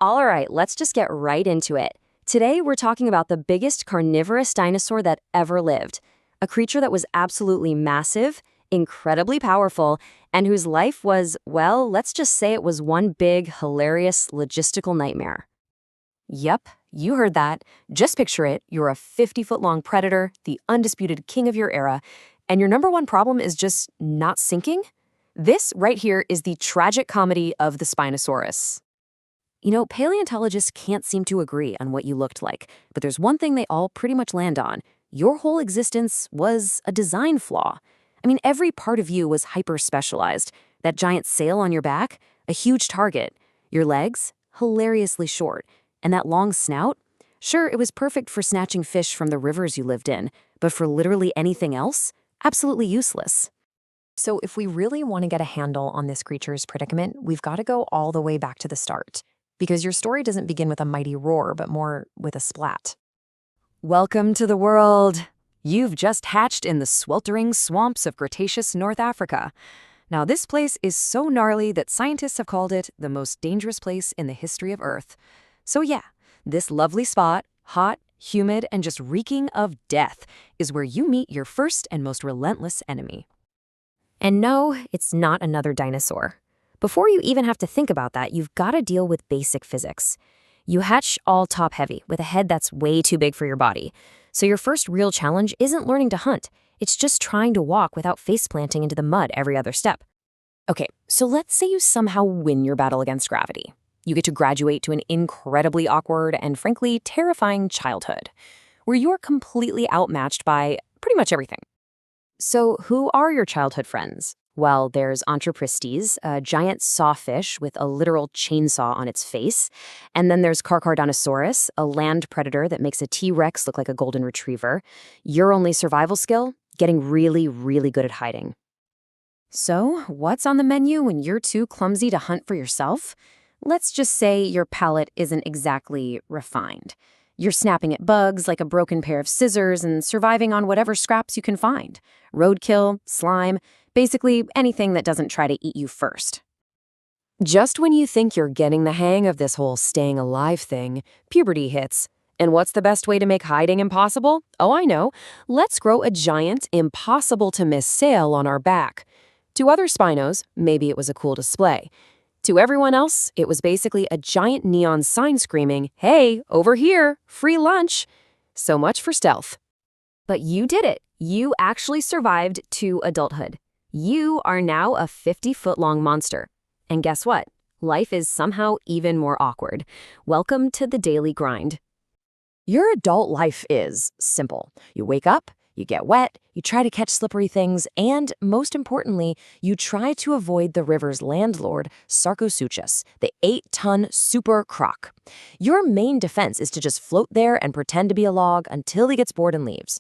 All right, let's just get right into it. Today, we're talking about the biggest carnivorous dinosaur that ever lived, a creature that was absolutely massive, incredibly powerful, and whose life was, well, let's just say it was one big, hilarious logistical nightmare. Yep, you heard that. Just picture it. You're a 50-foot-long predator, the undisputed king of your era, and your number one problem is just not sinking? This right here is the tragic comedy of the Spinosaurus. Paleontologists can't seem to agree on what you looked like, but there's one thing they all pretty much land on. Your whole existence was a design flaw. Every part of you was hyper-specialized. That giant sail on your back, a huge target. Your legs, hilariously short. And that long snout? Sure, it was perfect for snatching fish from the rivers you lived in, but for literally anything else? Absolutely useless. So if we really want to get a handle on this creature's predicament, we've got to go all the way back to the start. Because your story doesn't begin with a mighty roar, but more with a splat. Welcome to the world. You've just hatched in the sweltering swamps of Cretaceous North Africa. Now, this place is so gnarly that scientists have called it the most dangerous place in the history of Earth. So yeah, this lovely spot, hot, humid, and just reeking of death, is where you meet your first and most relentless enemy. And no, it's not another dinosaur. Before you even have to think about that, you've got to deal with basic physics. You hatch all top-heavy, with a head that's way too big for your body. So your first real challenge isn't learning to hunt. It's just trying to walk without face-planting into the mud every other step. Okay, so let's say you somehow win your battle against gravity. You get to graduate to an incredibly awkward and frankly terrifying childhood, where you're completely outmatched by pretty much everything. So who are your childhood friends? Well, there's Anthropristes, a giant sawfish with a literal chainsaw on its face. And then there's Carcharodontosaurus, a land predator that makes a T-Rex look like a golden retriever. Your only survival skill? Getting really, really good at hiding. So, what's on the menu when you're too clumsy to hunt for yourself? Let's just say your palate isn't exactly refined. You're snapping at bugs like a broken pair of scissors and surviving on whatever scraps you can find. Roadkill, slime, basically anything that doesn't try to eat you first. Just when you think you're getting the hang of this whole staying alive thing, puberty hits. And what's the best way to make hiding impossible? Oh, I know. Let's grow a giant, impossible-to-miss sail on our back. To other Spinos, maybe it was a cool display. To everyone else, it was basically a giant neon sign screaming, "Hey, over here, free lunch." So much for stealth. But you did it. You actually survived to adulthood. You are now a 50-foot-long monster. And guess what? Life is somehow even more awkward. Welcome to the daily grind. Your adult life is simple. You wake up, you get wet, you try to catch slippery things, and, most importantly, you try to avoid the river's landlord, Sarcosuchus, the 8-ton super croc. Your main defense is to just float there and pretend to be a log until he gets bored and leaves.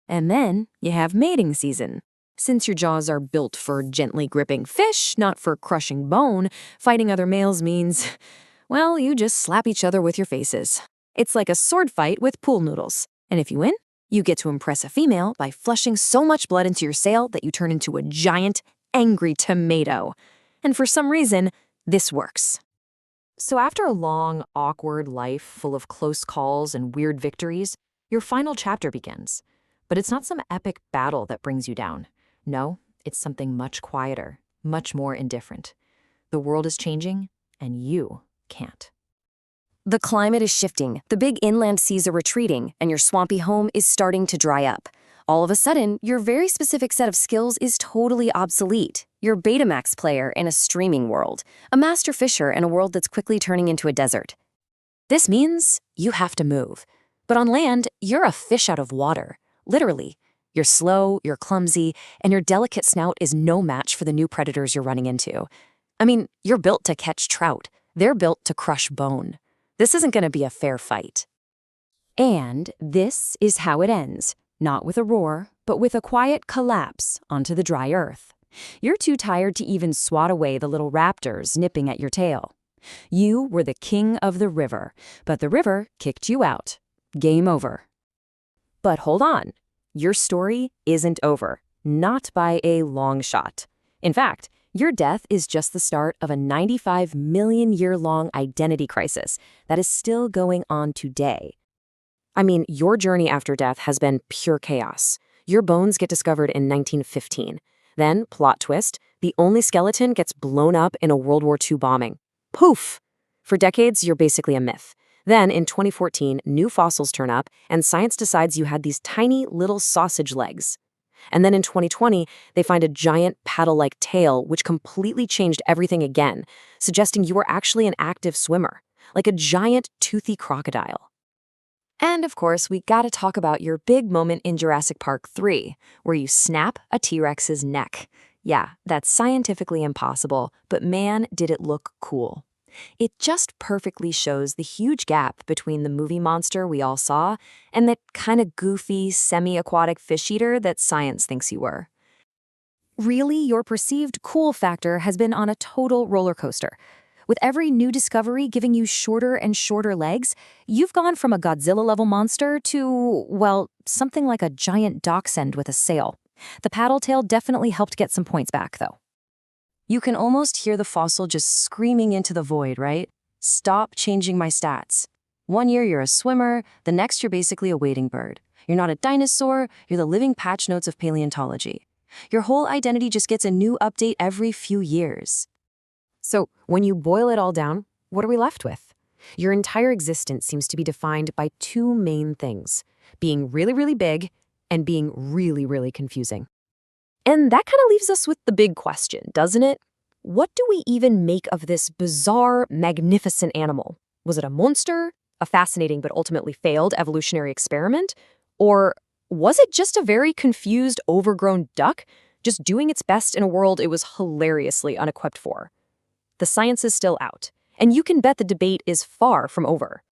And then you have mating season. Since your jaws are built for gently gripping fish, not for crushing bone, fighting other males means, well, you just slap each other with your faces. It's like a sword fight with pool noodles. And if you win, you get to impress a female by flushing so much blood into your sail that you turn into a giant, angry tomato. And for some reason, this works. So after a long, awkward life full of close calls and weird victories, your final chapter begins. But it's not some epic battle that brings you down. No, it's something much quieter, much more indifferent. The world is changing, and you can't. The climate is shifting, the big inland seas are retreating, and your swampy home is starting to dry up. All of a sudden, your very specific set of skills is totally obsolete. You're Betamax player in a streaming world, a master fisher in a world that's quickly turning into a desert. This means you have to move. But on land, you're a fish out of water, literally. You're slow, you're clumsy, and your delicate snout is no match for the new predators you're running into. You're built to catch trout. They're built to crush bone. This isn't going to be a fair fight. And this is how it ends, not with a roar, but with a quiet collapse onto the dry earth. You're too tired to even swat away the little raptors nipping at your tail. You were the king of the river, but the river kicked you out. Game over. But hold on. Your story isn't over, not by a long shot. In fact, Your death is just the start of a 95 million year long identity crisis that is still going on today. I mean, your journey after death has been pure chaos. Your bones get discovered in 1915. Then, plot twist, the only skeleton gets blown up in a World War II bombing. Poof! For decades, you're basically a myth. Then, in 2014, new fossils turn up, and science decides you had these tiny little sausage legs. And then in 2020, they find a giant paddle-like tail, which completely changed everything again, suggesting you were actually an active swimmer, like a giant, toothy crocodile. And of course, we gotta talk about your big moment in Jurassic Park 3, where you snap a T-Rex's neck. Yeah, that's scientifically impossible, but man, did it look cool. It just perfectly shows the huge gap between the movie monster we all saw and that kind of goofy, semi-aquatic fish eater that science thinks you were. Really, your perceived cool factor has been on a total roller coaster. With every new discovery giving you shorter and shorter legs, you've gone from a Godzilla-level monster to, well, something like a giant dachshund with a sail. The paddle tail definitely helped get some points back, though. You can almost hear the fossil just screaming into the void, right? Stop changing my stats. One year you're a swimmer, the next you're basically a wading bird. You're not a dinosaur, you're the living patch notes of paleontology. Your whole identity just gets a new update every few years. So, when you boil it all down, what are we left with? Your entire existence seems to be defined by two main things: being really, really big and being really, really confusing. And that kind of leaves us with the big question, doesn't it? What do we even make of this bizarre, magnificent animal? Was it a monster, a fascinating but ultimately failed evolutionary experiment? Or was it just a very confused, overgrown duck, just doing its best in a world it was hilariously unequipped for? The science is still out, and you can bet the debate is far from over.